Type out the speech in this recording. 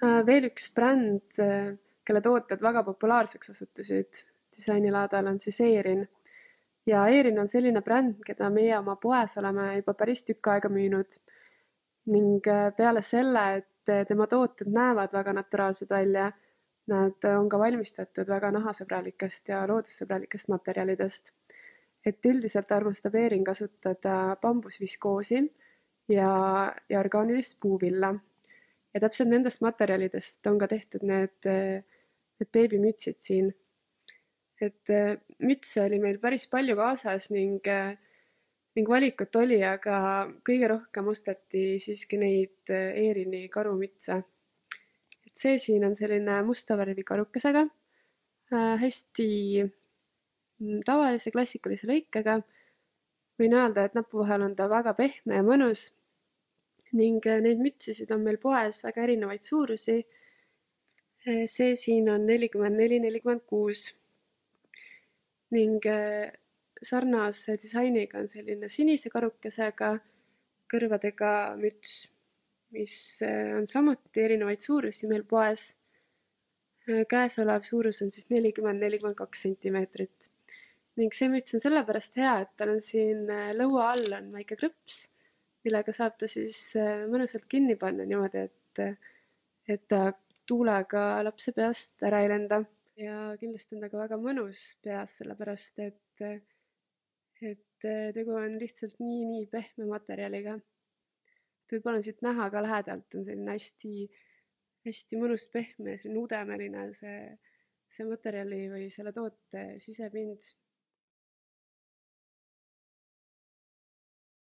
Veel üks bränd, kelle tooted väga populaarseks osutusid disainilaadal, on siis Erin. Ja Erin on selline bränd, keda meie oma poes oleme juba päris tükk aega müünud ning peale selle, et tema tooted näevad väga naturaalsed välja, nad on ka valmistatud väga nahasõbralikest ja loodussõbralikest materjalidest. Et üldiselt armastab Erin kasutada bambusviskoosi ja orgaanilist puuvilla. Ja täpselt nendest materjalidest on ka tehtud need beebimütsid siin. Et mütse oli meil päris palju kaasas ning valikut oli, aga kõige rohkem osteti siiski neid Erini karumütse. Et see siin on selline musta värvi karukesega, hästi tavalise klassikalise lõikega. Võin öelda, et näpu vahel on ta väga pehme ja mõnus ning neid mütsisid on meil poes väga erinevaid suurusi. See siin on 44-46 ning sarnase disainiga on selline sinise karukesega kõrvadega müts, mis on samuti erinevaid suurusi meil poes. Käesolev suurus on siis 40-42 sentimeetrit ning see müts on sellepärast hea, et tal on siin lõua all on väike krõps, millega saab ta siis mõnusalt kinni panna niimoodi, et ta tuulega lapse peast ära ei lenda. Ja kindlasti on ta ka väga mõnus peas, sellepärast et tegu on lihtsalt nii pehme materjaliga. Võib-olla on siit näha ka lähedalt on selline hästi mõnus pehme, selline udemeline see materjali või selle toote sisepind.